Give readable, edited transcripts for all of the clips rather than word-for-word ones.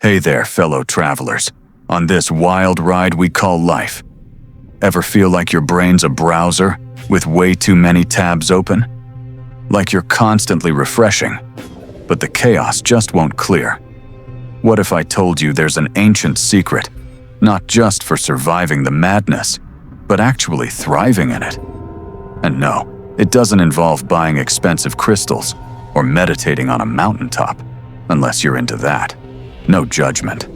Hey there, fellow travelers, on this wild ride we call life. Ever feel like your brain's a browser with way too many tabs open? Like you're constantly refreshing, but the chaos just won't clear. What if I told you there's an ancient secret, not just for surviving the madness, but actually thriving in it? And no, it doesn't involve buying expensive crystals or meditating on a mountaintop, unless you're into that. No judgment.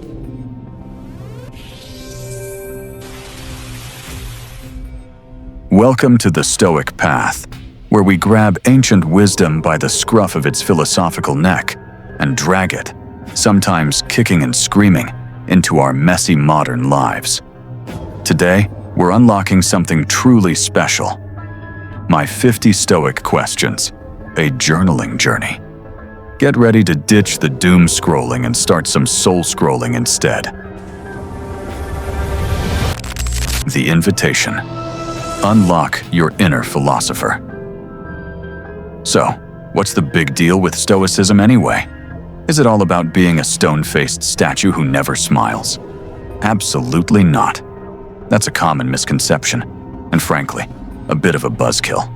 Welcome to the Stoic path, where we grab ancient wisdom by the scruff of its philosophical neck and drag it, sometimes kicking and screaming, into our messy modern lives. Today, we're unlocking something truly special. My 50 Stoic questions, a journaling journey. Get ready to ditch the doom scrolling and start some soul scrolling instead. The invitation. Unlock your inner philosopher. So, what's the big deal with Stoicism anyway? Is it all about being a stone-faced statue who never smiles? Absolutely not. That's a common misconception, and frankly, a bit of a buzzkill.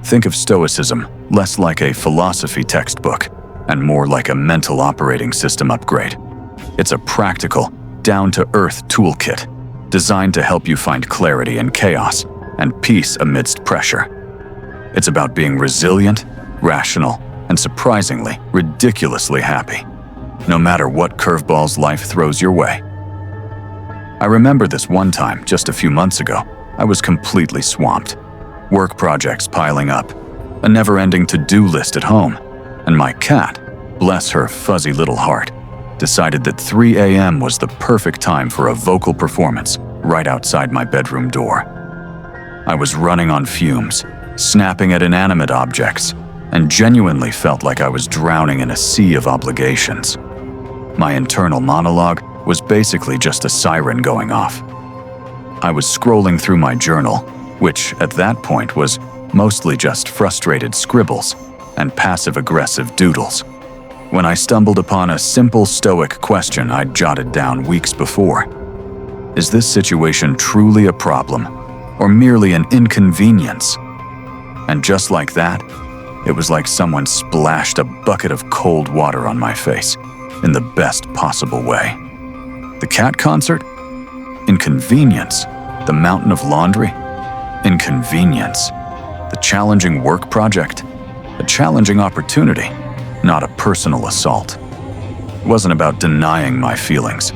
Think of Stoicism less like a philosophy textbook and more like a mental operating system upgrade. It's a practical, down-to-earth toolkit designed to help you find clarity in chaos and peace amidst pressure. It's about being resilient, rational, and surprisingly, ridiculously happy, no matter what curveballs life throws your way. I remember this one time, just a few months ago, I was completely swamped. Work projects piling up, a never-ending to-do list at home, and my cat, bless her fuzzy little heart, decided that 3 a.m. was the perfect time for a vocal performance right outside my bedroom door. I was running on fumes, snapping at inanimate objects, and genuinely felt like I was drowning in a sea of obligations. My internal monologue was basically just a siren going off. I was scrolling through my journal, which at that point was mostly just frustrated scribbles and passive-aggressive doodles, when I stumbled upon a simple Stoic question I'd jotted down weeks before. Is this situation truly a problem, or merely an inconvenience? And just like that, it was like someone splashed a bucket of cold water on my face, in the best possible way. The cat concert? Inconvenience. The mountain of laundry? Inconvenience. The challenging work project? A challenging opportunity, not a personal assault. It wasn't about denying my feelings,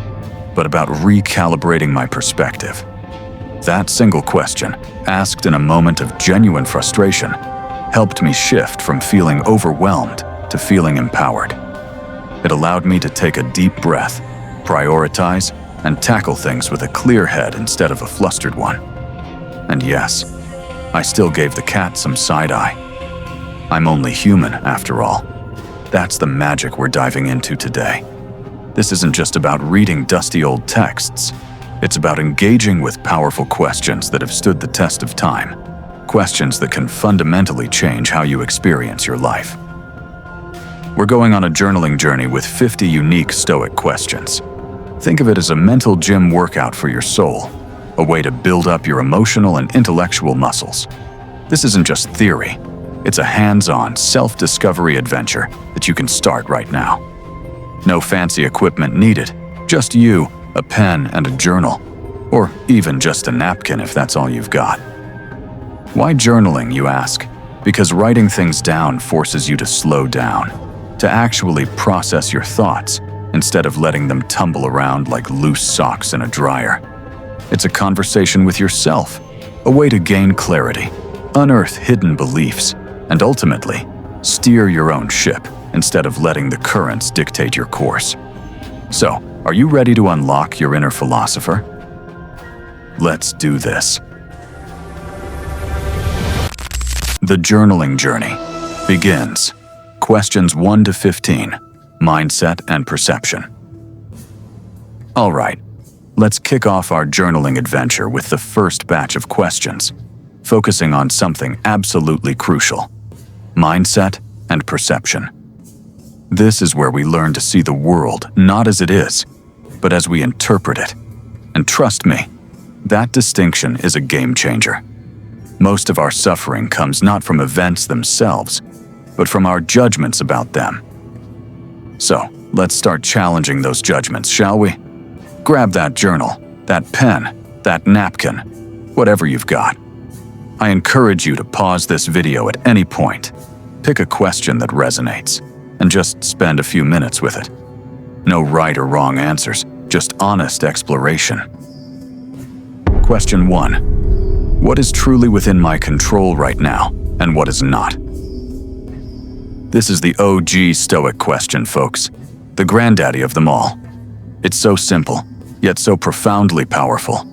but about recalibrating my perspective. That single question, asked in a moment of genuine frustration, helped me shift from feeling overwhelmed to feeling empowered. It allowed me to take a deep breath, prioritize, and tackle things with a clear head instead of a flustered one. And yes, I still gave the cat some side-eye. I'm only human, after all. That's the magic we're diving into today. This isn't just about reading dusty old texts. It's about engaging with powerful questions that have stood the test of time. Questions that can fundamentally change how you experience your life. We're going on a journaling journey with 50 unique Stoic questions. Think of it as a mental gym workout for your soul, a way to build up your emotional and intellectual muscles. This isn't just theory. It's a hands-on, self-discovery adventure that you can start right now. No fancy equipment needed, just you, a pen and a journal, or even just a napkin if that's all you've got. Why journaling, you ask? Because writing things down forces you to slow down, to actually process your thoughts instead of letting them tumble around like loose socks in a dryer. It's a conversation with yourself, a way to gain clarity, unearth hidden beliefs, and ultimately, steer your own ship instead of letting the currents dictate your course. So, are you ready to unlock your inner philosopher? Let's do this. The journaling journey begins. Questions 1 to 15, mindset and perception. All right, let's kick off our journaling adventure with the first batch of questions, focusing on something absolutely crucial: mindset and perception. This is where we learn to see the world not as it is, but as we interpret it. And trust me, that distinction is a game changer. Most of our suffering comes not from events themselves, but from our judgments about them. So, let's start challenging those judgments, shall we? Grab that journal, that pen, that napkin, whatever you've got. I encourage you to pause this video at any point. Pick a question that resonates, and just spend a few minutes with it. No right or wrong answers, just honest exploration. Question 1. What is truly within my control right now, and what is not? This is the OG Stoic question, folks. The granddaddy of them all. It's so simple, yet so profoundly powerful.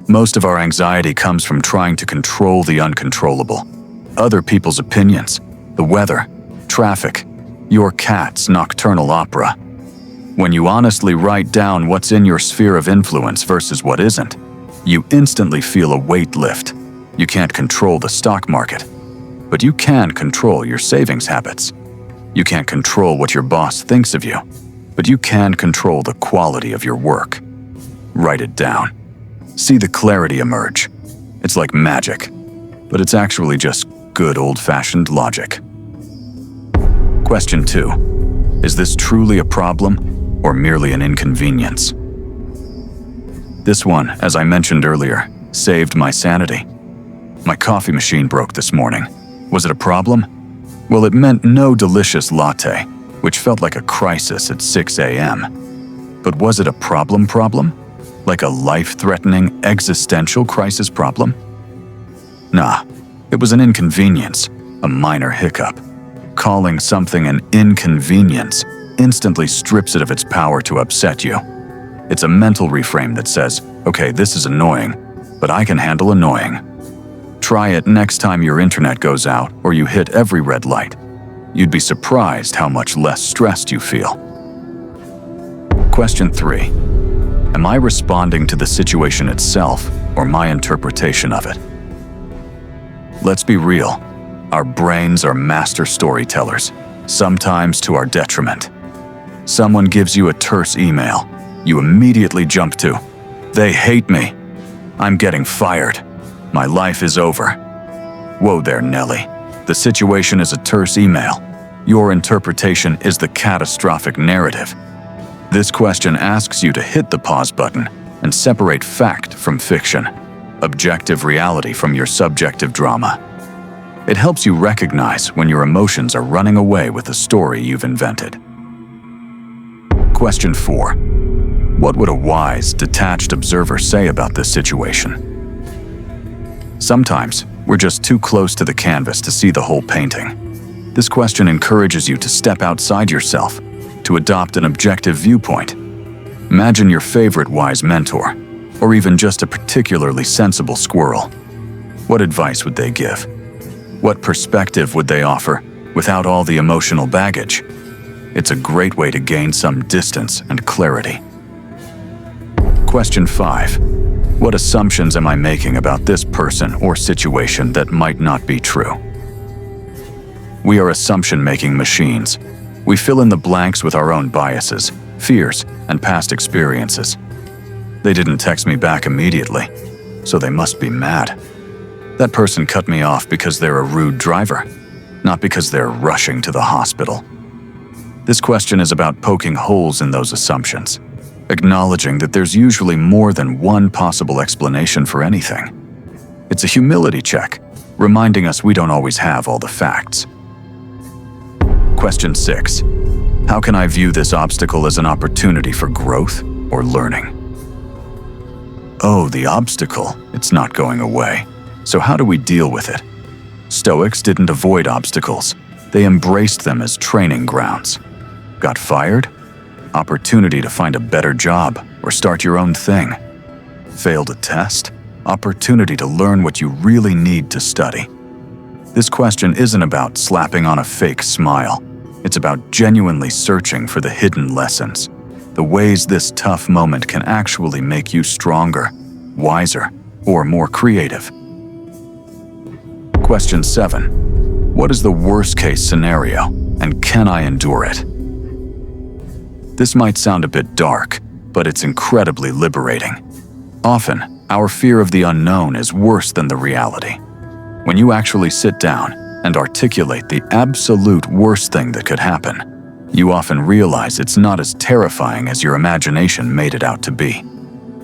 Most of our anxiety comes from trying to control the uncontrollable. Other people's opinions, the weather, traffic, your cat's nocturnal opera. When you honestly write down what's in your sphere of influence versus what isn't, you instantly feel a weight lift. You can't control the stock market, but you can control your savings habits. You can't control what your boss thinks of you, but you can control the quality of your work. Write it down. See the clarity emerge. It's like magic, but it's actually just good old-fashioned logic. Question 2. Is this truly a problem or merely an inconvenience? This one, as I mentioned earlier, saved my sanity. My coffee machine broke this morning. Was it a problem? Well, it meant no delicious latte, which felt like a crisis at 6 a.m. But was it a problem? Like a life-threatening existential crisis problem? Nah, it was an inconvenience, a minor hiccup. Calling something an inconvenience instantly strips it of its power to upset you. It's a mental reframe that says, okay, this is annoying, but I can handle annoying. Try it next time your internet goes out or you hit every red light. You'd be surprised how much less stressed you feel. Question 3. Am I responding to the situation itself or my interpretation of it? Let's be real. Our brains are master storytellers, sometimes to our detriment. Someone gives you a terse email. You immediately jump to, "They hate me. I'm getting fired. My life is over." Whoa there, Nelly. The situation is a terse email. Your interpretation is the catastrophic narrative. This question asks you to hit the pause button and separate fact from fiction, objective reality from your subjective drama. It helps you recognize when your emotions are running away with the story you've invented. Question 4. What would a wise, detached observer say about this situation? Sometimes, we're just too close to the canvas to see the whole painting. This question encourages you to step outside yourself, to adopt an objective viewpoint. Imagine your favorite wise mentor, or even just a particularly sensible squirrel. What advice would they give? What perspective would they offer without all the emotional baggage? It's a great way to gain some distance and clarity. Question 5. What assumptions am I making about this person or situation that might not be true? We are assumption-making machines. We fill in the blanks with our own biases, fears, and past experiences. They didn't text me back immediately, so they must be mad. That person cut me off because they're a rude driver, not because they're rushing to the hospital. This question is about poking holes in those assumptions, acknowledging that there's usually more than one possible explanation for anything. It's a humility check, reminding us we don't always have all the facts. Question 6. How can I view this obstacle as an opportunity for growth or learning? Oh, the obstacle, it's not going away. So how do we deal with it? Stoics didn't avoid obstacles. They embraced them as training grounds. Got fired? Opportunity to find a better job or start your own thing. Failed a test? Opportunity to learn what you really need to study. This question isn't about slapping on a fake smile. It's about genuinely searching for the hidden lessons, the ways this tough moment can actually make you stronger, wiser, or more creative. Question 7. What is the worst-case scenario, and can I endure it? This might sound a bit dark, but it's incredibly liberating. Often, our fear of the unknown is worse than the reality. When you actually sit down and articulate the absolute worst thing that could happen, you often realize it's not as terrifying as your imagination made it out to be.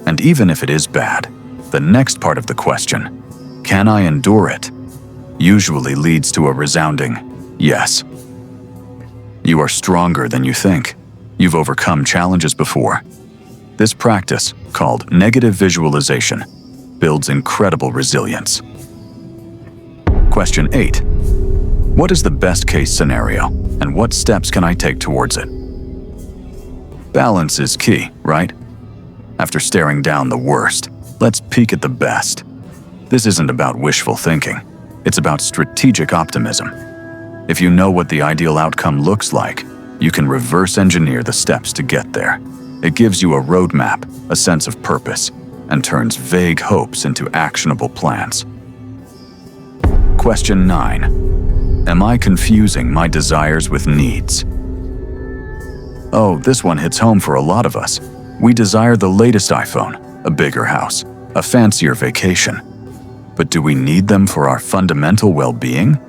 And even if it is bad, the next part of the question, can I endure it, usually leads to a resounding yes. You are stronger than you think. You've overcome challenges before. This practice, called negative visualization, builds incredible resilience. Question 8. What is the best case scenario, and what steps can I take towards it? Balance is key, right? After staring down the worst, let's peek at the best. This isn't about wishful thinking. It's about strategic optimism. If you know what the ideal outcome looks like, you can reverse engineer the steps to get there. It gives you a roadmap, a sense of purpose, and turns vague hopes into actionable plans. Question 9. Am I confusing my desires with needs? Oh, this one hits home for a lot of us. We desire the latest iPhone, a bigger house, a fancier vacation. But do we need them for our fundamental well-being?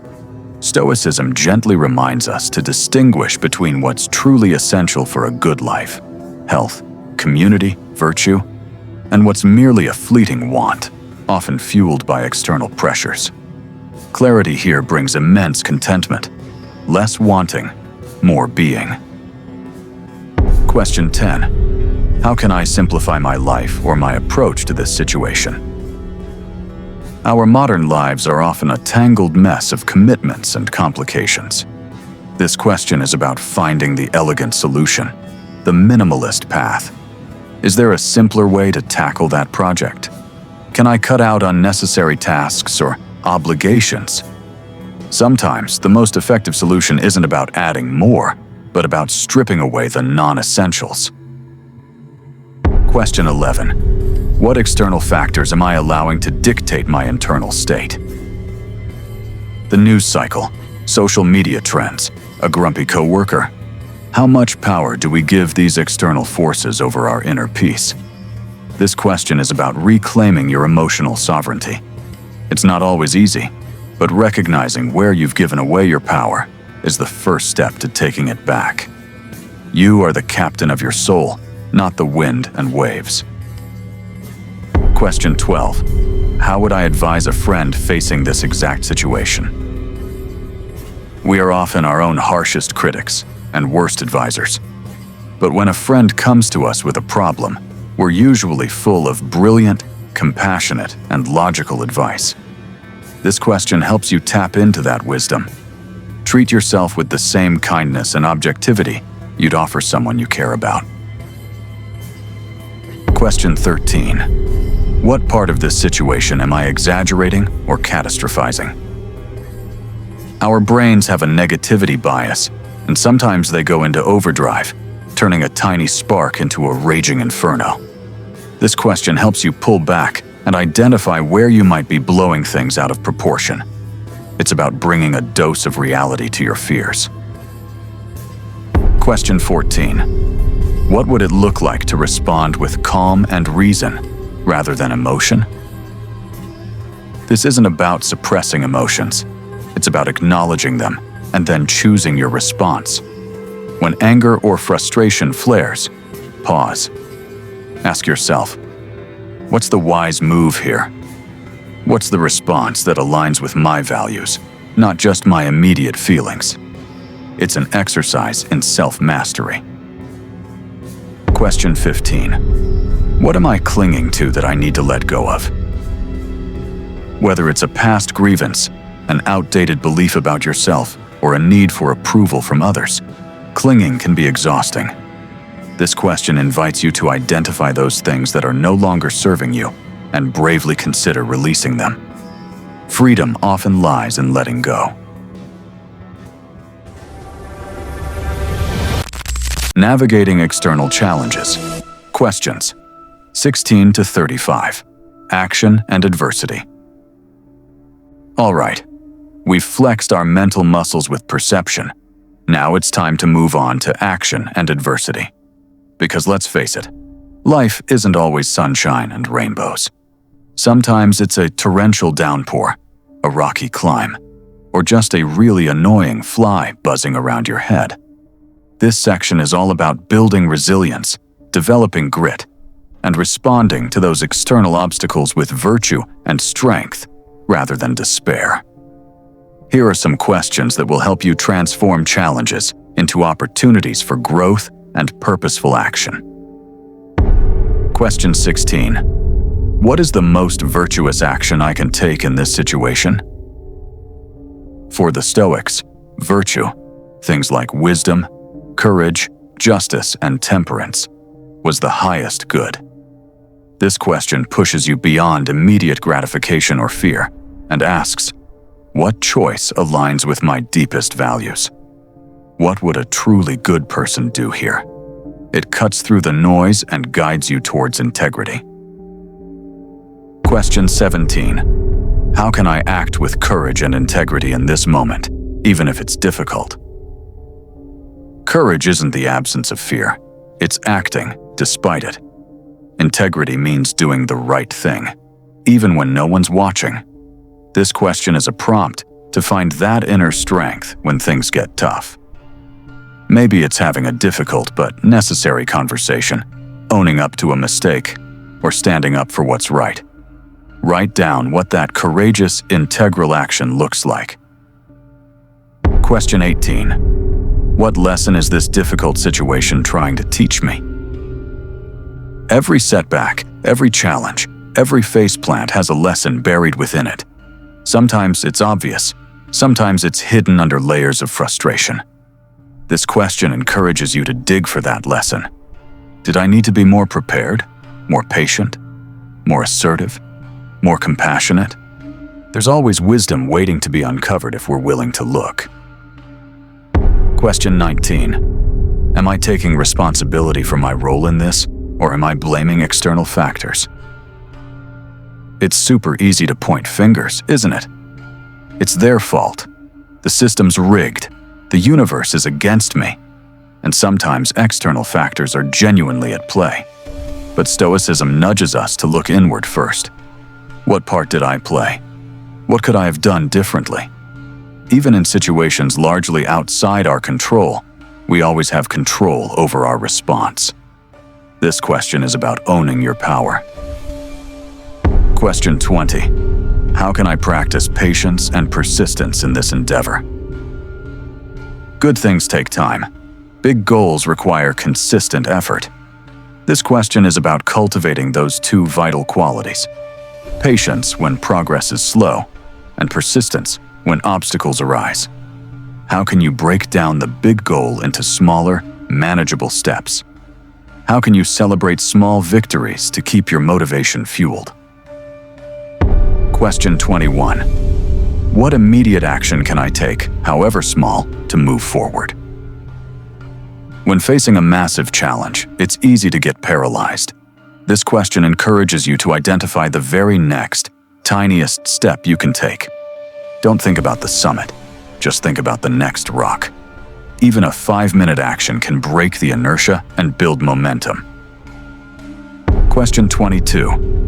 Stoicism gently reminds us to distinguish between what's truly essential for a good life, health, community, virtue, and what's merely a fleeting want, often fueled by external pressures. Clarity here brings immense contentment. Less wanting, more being. Question 10. How can I simplify my life or my approach to this situation? Our modern lives are often a tangled mess of commitments and complications. This question is about finding the elegant solution, the minimalist path. Is there a simpler way to tackle that project? Can I cut out unnecessary tasks or obligations? Sometimes the most effective solution isn't about adding more, but about stripping away the non-essentials. Question 11. What external factors am I allowing to dictate my internal state? The news cycle, social media trends, a grumpy coworker. How much power do we give these external forces over our inner peace? This question is about reclaiming your emotional sovereignty. It's not always easy, but recognizing where you've given away your power is the first step to taking it back. You are the captain of your soul, not the wind and waves. Question 12. How would I advise a friend facing this exact situation? We are often our own harshest critics and worst advisors. But when a friend comes to us with a problem, we're usually full of brilliant, compassionate, and logical advice. This question helps you tap into that wisdom. Treat yourself with the same kindness and objectivity you'd offer someone you care about. Question 13. What part of this situation am I exaggerating or catastrophizing? Our brains have a negativity bias, and sometimes they go into overdrive, turning a tiny spark into a raging inferno. This question helps you pull back and identify where you might be blowing things out of proportion. It's about bringing a dose of reality to your fears. Question 14. What would it look like to respond with calm and reason rather than emotion? This isn't about suppressing emotions. It's about acknowledging them and then choosing your response. When anger or frustration flares, pause. Ask yourself, what's the wise move here? What's the response that aligns with my values, not just my immediate feelings? It's an exercise in self-mastery. Question 15. What am I clinging to that I need to let go of? Whether it's a past grievance, an outdated belief about yourself, or a need for approval from others, clinging can be exhausting. This question invites you to identify those things that are no longer serving you and bravely consider releasing them. Freedom often lies in letting go. Navigating external challenges. Questions 16 to 35. Action and adversity. All right, we've flexed our mental muscles with perception. Now it's time to move on to action and adversity. Because let's face it, life isn't always sunshine and rainbows. Sometimes it's a torrential downpour, a rocky climb, or just a really annoying fly buzzing around your head. This section is all about building resilience, developing grit, and responding to those external obstacles with virtue and strength rather than despair. Here are some questions that will help you transform challenges into opportunities for growth and purposeful action. Question 16. What is the most virtuous action I can take in this situation? For the Stoics, virtue, things like wisdom, courage, justice, and temperance, was the highest good. This question pushes you beyond immediate gratification or fear and asks, what choice aligns with my deepest values? What would a truly good person do here? It cuts through the noise and guides you towards integrity. Question 17. How can I act with courage and integrity in this moment, even if it's difficult? Courage isn't the absence of fear. It's acting despite it. Integrity means doing the right thing, even when no one's watching. This question is a prompt to find that inner strength when things get tough. Maybe it's having a difficult but necessary conversation, owning up to a mistake, or standing up for what's right. Write down what that courageous, integral action looks like. Question 18. What lesson is this difficult situation trying to teach me? Every setback, every challenge, every faceplant has a lesson buried within it. Sometimes it's obvious, sometimes it's hidden under layers of frustration. This question encourages you to dig for that lesson. Did I need to be more prepared, more patient, more assertive, more compassionate? There's always wisdom waiting to be uncovered if we're willing to look. Question 19. Am I taking responsibility for my role in this, or am I blaming external factors? It's super easy to point fingers, isn't it? It's their fault. The system's rigged. The universe is against me. And sometimes external factors are genuinely at play. But Stoicism nudges us to look inward first. What part did I play? What could I have done differently? Even in situations largely outside our control, we always have control over our response. This question is about owning your power. Question 20. How can I practice patience and persistence in this endeavor? Good things take time. Big goals require consistent effort. This question is about cultivating those two vital qualities: patience when progress is slow, and persistence when obstacles arise. How can you break down the big goal into smaller, manageable steps? How can you celebrate small victories to keep your motivation fueled? Question 21. What immediate action can I take, however small, to move forward? When facing a massive challenge, it's easy to get paralyzed. This question encourages you to identify the very next, tiniest step you can take. Don't think about the summit, just think about the next rock. Even a 5-minute action can break the inertia and build momentum. Question 22.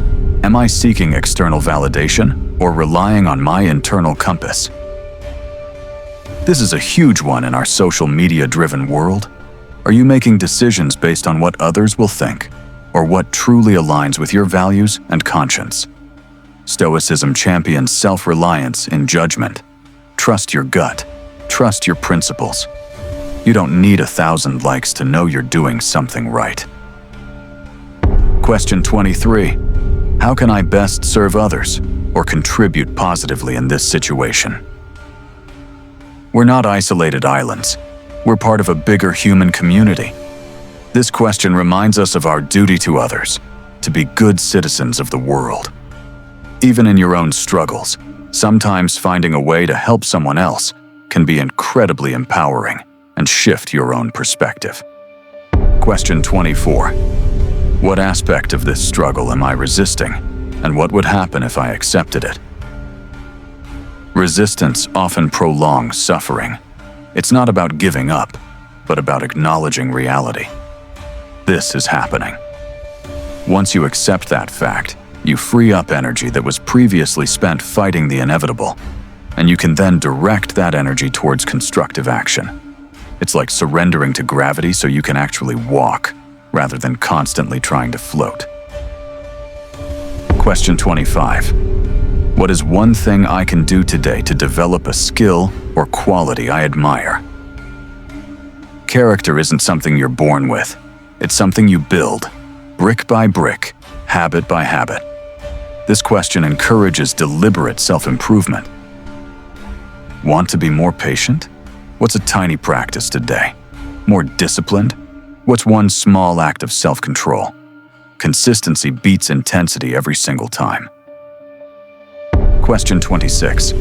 Am I seeking external validation or relying on my internal compass? This is a huge one in our social media-driven world. Are you making decisions based on what others will think, or what truly aligns with your values and conscience? Stoicism champions self-reliance in judgment. Trust your gut. Trust your principles. You don't need 1,000 likes to know you're doing something right. Question 23. How can I best serve others or contribute positively in this situation? We're not isolated islands. We're part of a bigger human community. This question reminds us of our duty to others, to be good citizens of the world. Even in your own struggles, sometimes finding a way to help someone else can be incredibly empowering and shift your own perspective. Question 24. What aspect of this struggle am I resisting, and what would happen if I accepted it? Resistance often prolongs suffering. It's not about giving up, but about acknowledging reality. This is happening. Once you accept that fact, you free up energy that was previously spent fighting the inevitable, and you can then direct that energy towards constructive action. It's like surrendering to gravity so you can actually walk, rather than constantly trying to float. Question 25. What is one thing I can do today to develop a skill or quality I admire? Character isn't something you're born with. It's something you build, brick by brick, habit by habit. This question encourages deliberate self-improvement. Want to be more patient? What's a tiny practice today? More disciplined? What's one small act of self-control? Consistency beats intensity every single time. Question 26.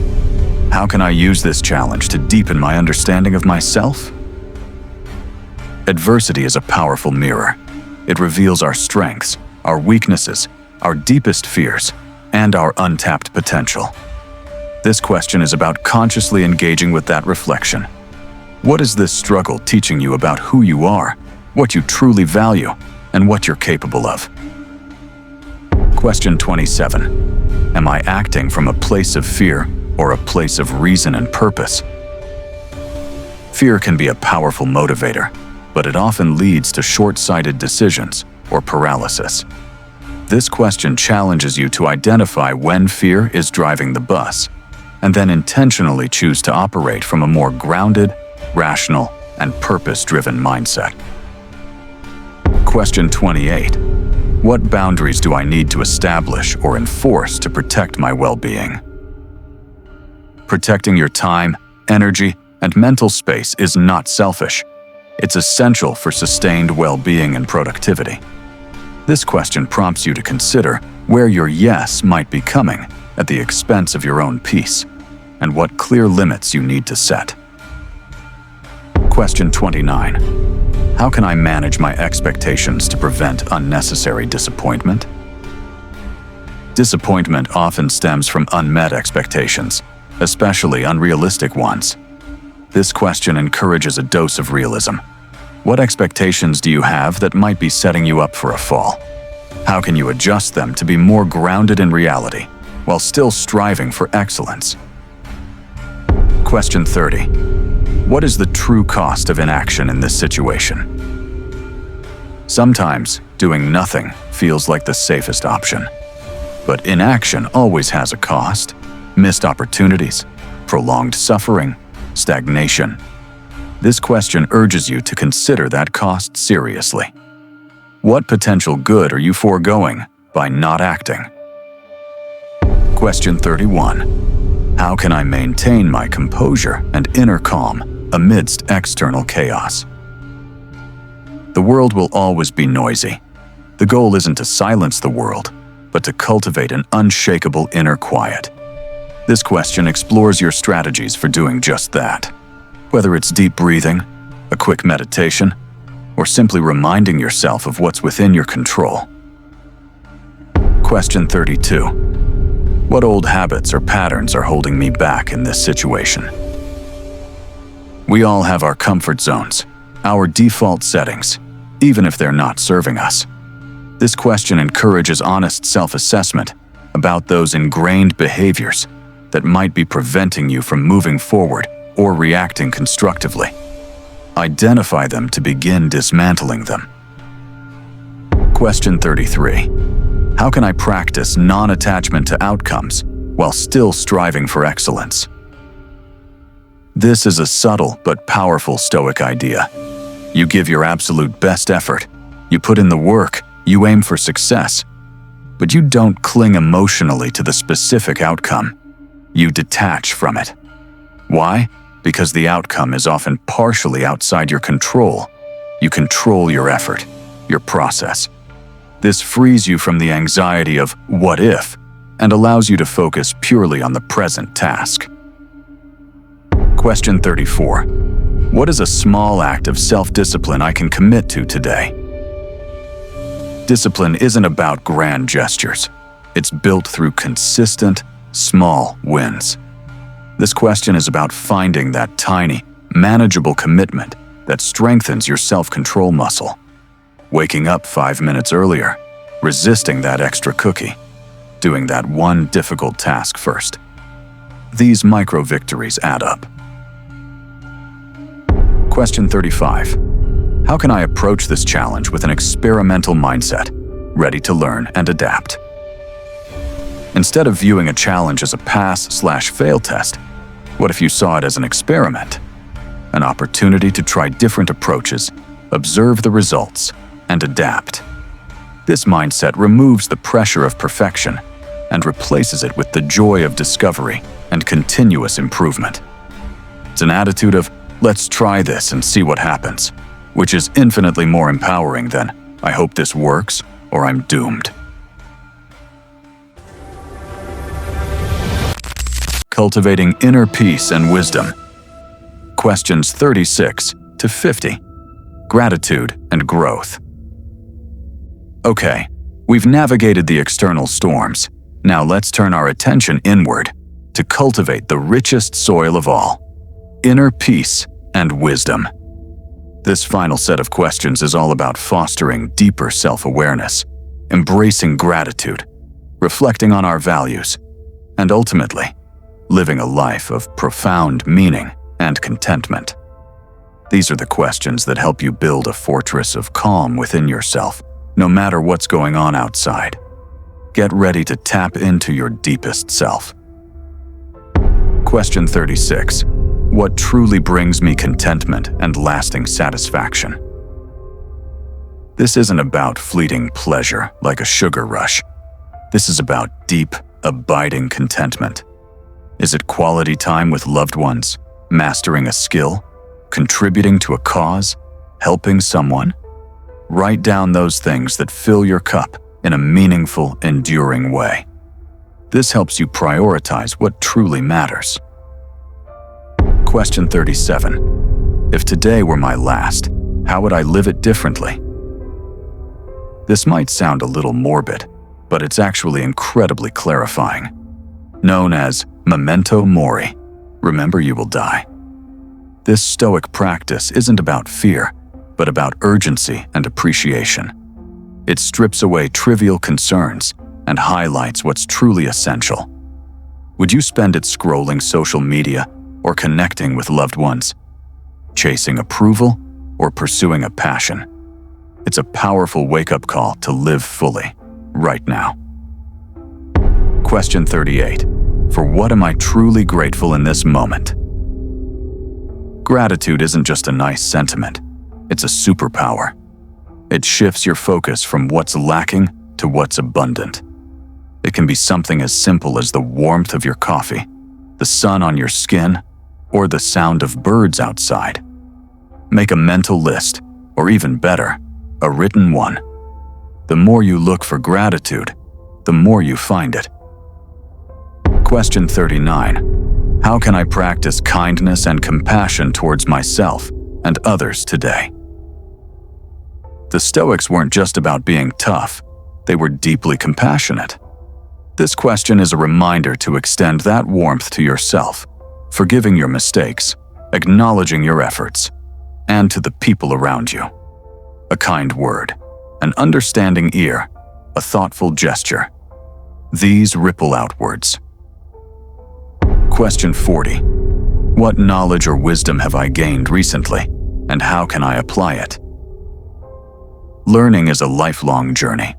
How can I use this challenge to deepen my understanding of myself? Adversity is a powerful mirror. It reveals our strengths, our weaknesses, our deepest fears, and our untapped potential. This question is about consciously engaging with that reflection. What is this struggle teaching you about who you are, what you truly value, and what you're capable of? Question 27. Am I acting from a place of fear or a place of reason and purpose? Fear can be a powerful motivator, but it often leads to short-sighted decisions or paralysis. This question challenges you to identify when fear is driving the bus, and then intentionally choose to operate from a more grounded, rational, and purpose-driven mindset. Question 28. What boundaries do I need to establish or enforce to protect my well-being? Protecting your time, energy, and mental space is not selfish. It's essential for sustained well-being and productivity. This question prompts you to consider where your yes might be coming at the expense of your own peace, and what clear limits you need to set. Question 29. How can I manage my expectations to prevent unnecessary disappointment? Disappointment often stems from unmet expectations, especially unrealistic ones. This question encourages a dose of realism. What expectations do you have that might be setting you up for a fall? How can you adjust them to be more grounded in reality, while still striving for excellence? Question 30. What is the true cost of inaction in this situation? Sometimes, doing nothing feels like the safest option. But inaction always has a cost: missed opportunities, prolonged suffering, stagnation. This question urges you to consider that cost seriously. What potential good are you foregoing by not acting? Question 31. How can I maintain my composure and inner calm amidst external chaos? The world will always be noisy. The goal isn't to silence the world, but to cultivate an unshakable inner quiet. This question explores your strategies for doing just that. Whether it's deep breathing, a quick meditation, or simply reminding yourself of what's within your control. Question 32. What old habits or patterns are holding me back in this situation? We all have our comfort zones, our default settings, even if they're not serving us. This question encourages honest self-assessment about those ingrained behaviors that might be preventing you from moving forward or reacting constructively. Identify them to begin dismantling them. Question 33. How can I practice non-attachment to outcomes while still striving for excellence? This is a subtle but powerful Stoic idea. You give your absolute best effort, you put in the work, you aim for success, but you don't cling emotionally to the specific outcome. You detach from it. Why? Because the outcome is often partially outside your control. You control your effort, your process. This frees you from the anxiety of what if, and allows you to focus purely on the present task. Question 34. What is a small act of self-discipline I can commit to today? Discipline isn't about grand gestures. It's built through consistent, small wins. This question is about finding that tiny, manageable commitment that strengthens your self-control muscle. waking up 5 minutes earlier, resisting that extra cookie, doing that one difficult task first. These micro-victories add up. Question 35. How can I approach this challenge with an experimental mindset, ready to learn and adapt? Instead of viewing a challenge as a pass/fail test, what if you saw it as an experiment? An opportunity to try different approaches, observe the results, and adapt. This mindset removes the pressure of perfection and replaces it with the joy of discovery and continuous improvement. It's an attitude of, let's try this and see what happens, which is infinitely more empowering than, I hope this works or I'm doomed. Cultivating inner peace and wisdom. Questions 36 to 50. Gratitude and growth. Okay, we've navigated the external storms. Now let's turn our attention inward to cultivate the richest soil of all, inner peace and wisdom. This final set of questions is all about fostering deeper self-awareness, embracing gratitude, reflecting on our values, and ultimately, living a life of profound meaning and contentment. These are the questions that help you build a fortress of calm within yourself, no matter what's going on outside. Get ready to tap into your deepest self. Question 36. What truly brings me contentment and lasting satisfaction? This isn't about fleeting pleasure like a sugar rush. This is about deep, abiding contentment. Is it quality time with loved ones, mastering a skill, contributing to a cause, helping someone? Write down those things that fill your cup in a meaningful, enduring way. This helps you prioritize what truly matters. Question 37. If today were my last, how would I live it differently? This might sound a little morbid, but it's actually incredibly clarifying. Known as memento mori, remember you will die. This Stoic practice isn't about fear, but about urgency and appreciation. It strips away trivial concerns and highlights what's truly essential. Would you spend it scrolling social media or connecting with loved ones? Chasing approval or pursuing a passion? It's a powerful wake-up call to live fully, right now. Question 38. For what am I truly grateful in this moment? Gratitude isn't just a nice sentiment, it's a superpower. It shifts your focus from what's lacking to what's abundant. It can be something as simple as the warmth of your coffee, the sun on your skin, or the sound of birds outside. Make a mental list, or even better, a written one. The more you look for gratitude, the more you find it. Question 39. How can I practice kindness and compassion towards myself and others today? The Stoics weren't just about being tough, they were deeply compassionate. This question is a reminder to extend that warmth to yourself, forgiving your mistakes, acknowledging your efforts, and to the people around you. A kind word, an understanding ear, a thoughtful gesture. These ripple outwards. Question 40. What knowledge or wisdom have I gained recently, and how can I apply it? Learning is a lifelong journey.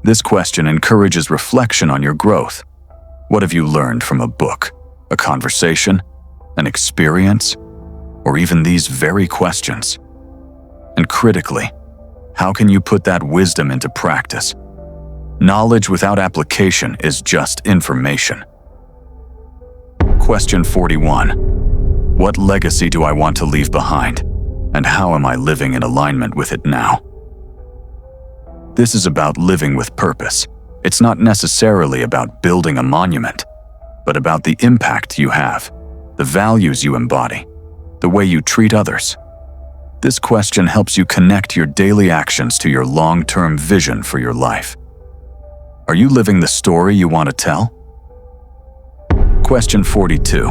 This question encourages reflection on your growth. What have you learned from a book, a conversation, an experience, or even these very questions? And critically, how can you put that wisdom into practice? Knowledge without application is just information. Question 41. What legacy do I want to leave behind, and how am I living in alignment with it now? This is about living with purpose. It's not necessarily about building a monument, but about the impact you have, the values you embody, the way you treat others. This question helps you connect your daily actions to your long-term vision for your life. Are you living the story you want to tell? Question 42.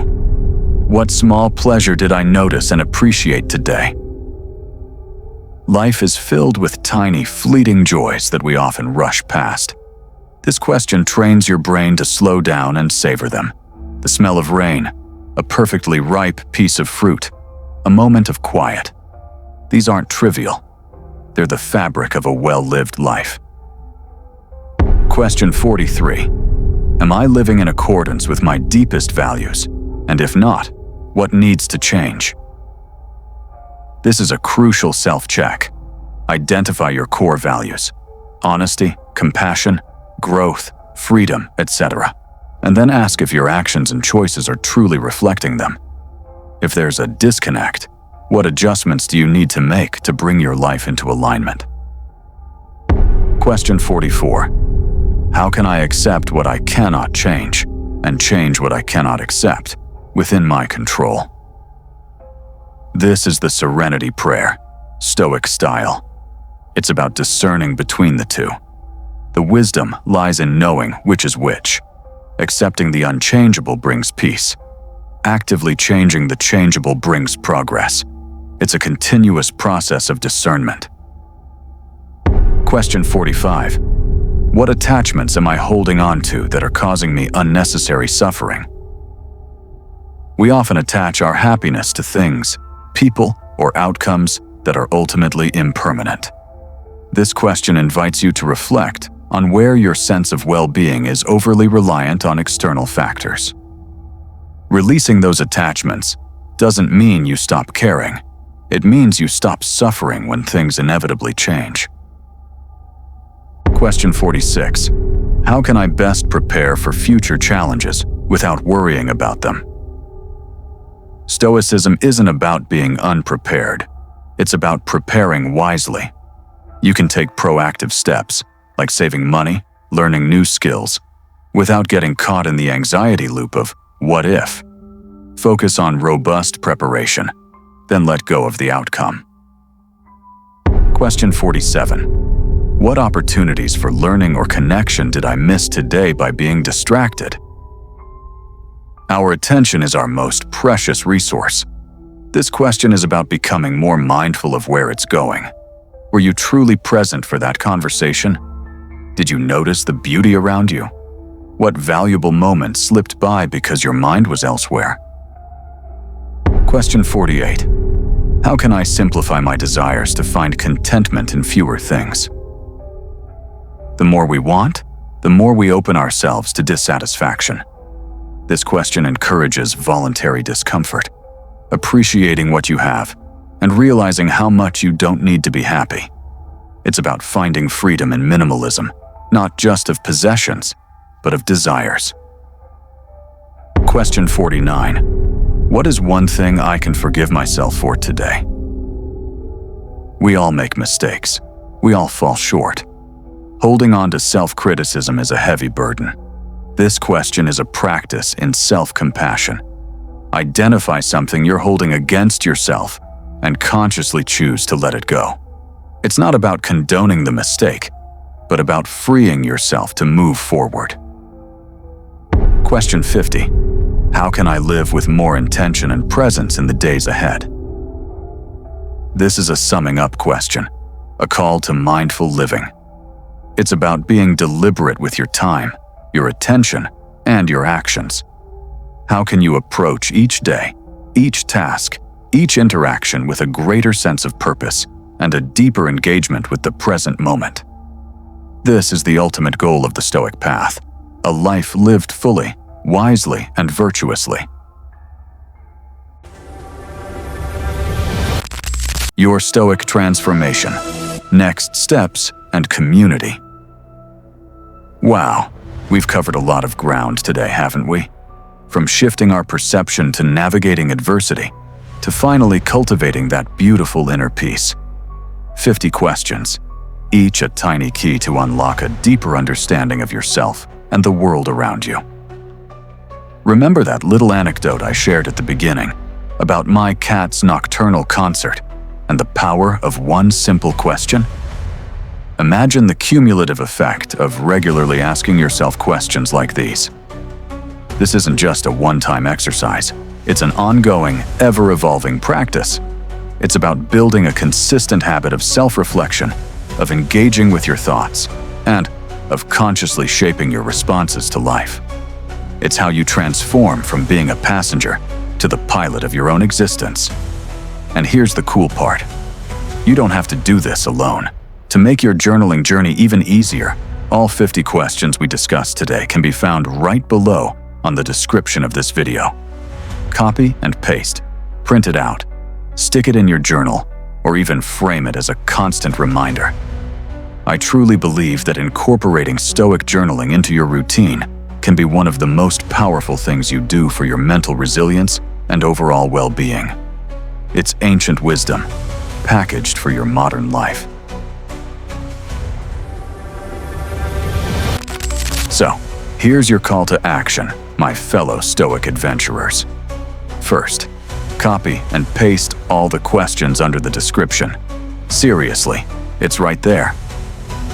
What small pleasure did I notice and appreciate today? Life is filled with tiny, fleeting joys that we often rush past. This question trains your brain to slow down and savor them. The smell of rain, a perfectly ripe piece of fruit, a moment of quiet. These aren't trivial. They're the fabric of a well-lived life. Question 43. Am I living in accordance with my deepest values? And if not, what needs to change? This is a crucial self-check. Identify your core values: honesty, compassion, growth, freedom, etc. And then ask if your actions and choices are truly reflecting them. If there's a disconnect, what adjustments do you need to make to bring your life into alignment? Question 44. How can I accept what I cannot change and change what I cannot accept within my control? This is the serenity prayer, Stoic style. It's about discerning between the two. The wisdom lies in knowing which is which. Accepting the unchangeable brings peace. Actively changing the changeable brings progress. It's a continuous process of discernment. Question 45. What attachments am I holding on to that are causing me unnecessary suffering? We often attach our happiness to things, people, or outcomes that are ultimately impermanent. This question invites you to reflect on where your sense of well-being is overly reliant on external factors. Releasing those attachments doesn't mean you stop caring. It means you stop suffering when things inevitably change. Question 46. How can I best prepare for future challenges without worrying about them? Stoicism isn't about being unprepared. It's about preparing wisely. You can take proactive steps, like saving money, learning new skills, without getting caught in the anxiety loop of what if. Focus on robust preparation, then let go of the outcome. Question 47. What opportunities for learning or connection did I miss today by being distracted? Our attention is our most precious resource. This question is about becoming more mindful of where it's going. Were you truly present for that conversation? Did you notice the beauty around you? What valuable moments slipped by because your mind was elsewhere? Question 48. How can I simplify my desires to find contentment in fewer things? The more we want, the more we open ourselves to dissatisfaction. This question encourages voluntary discomfort, appreciating what you have, and realizing how much you don't need to be happy. It's about finding freedom in minimalism, not just of possessions, but of desires. Question 49. What is one thing I can forgive myself for today? We all make mistakes. We all fall short. Holding on to self-criticism is a heavy burden. This question is a practice in self-compassion. Identify something you're holding against yourself and consciously choose to let it go. It's not about condoning the mistake, but about freeing yourself to move forward. Question 50. How can I live with more intention and presence in the days ahead? This is a summing up question, a call to mindful living. It's about being deliberate with your time, your attention, and your actions. How can you approach each day, each task, each interaction with a greater sense of purpose and a deeper engagement with the present moment? This is the ultimate goal of the Stoic path, a life lived fully, wisely, and virtuously. Your Stoic transformation, next steps, and community. Wow, we've covered a lot of ground today, haven't we? From shifting our perception to navigating adversity, to finally cultivating that beautiful inner peace. 50 questions, each a tiny key to unlock a deeper understanding of yourself and the world around you. Remember that little anecdote I shared at the beginning about my cat's nocturnal concert and the power of one simple question? Imagine the cumulative effect of regularly asking yourself questions like these. This isn't just a one-time exercise. It's an ongoing, ever-evolving practice. It's about building a consistent habit of self-reflection, of engaging with your thoughts, and of consciously shaping your responses to life. It's how you transform from being a passenger to the pilot of your own existence. And here's the cool part. You don't have to do this alone. To make your journaling journey even easier, all 50 questions we discussed today can be found right below on the description of this video. Copy and paste, print it out, stick it in your journal, or even frame it as a constant reminder. I truly believe that incorporating Stoic journaling into your routine can be one of the most powerful things you do for your mental resilience and overall well-being. It's ancient wisdom, packaged for your modern life. So, here's your call to action, my fellow Stoic adventurers. First, copy and paste all the questions under the description. Seriously, it's right there.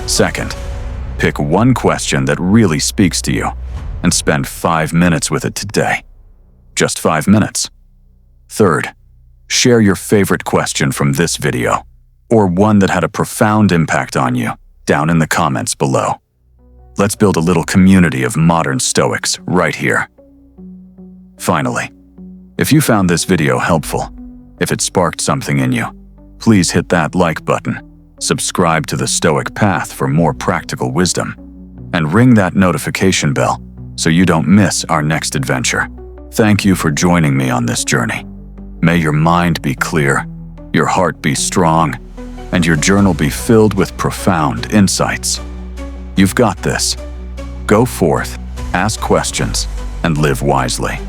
Second, pick one question that really speaks to you and spend 5 minutes with it today. Just 5 minutes. Third, share your favorite question from this video, or one that had a profound impact on you, down in the comments below. Let's build a little community of modern Stoics right here. Finally, if you found this video helpful, if it sparked something in you, please hit that like button, subscribe to the Stoic Path for more practical wisdom, and ring that notification bell so you don't miss our next adventure. Thank you for joining me on this journey. May your mind be clear, your heart be strong, and your journal be filled with profound insights. You've got this. Go forth, ask questions, and live wisely.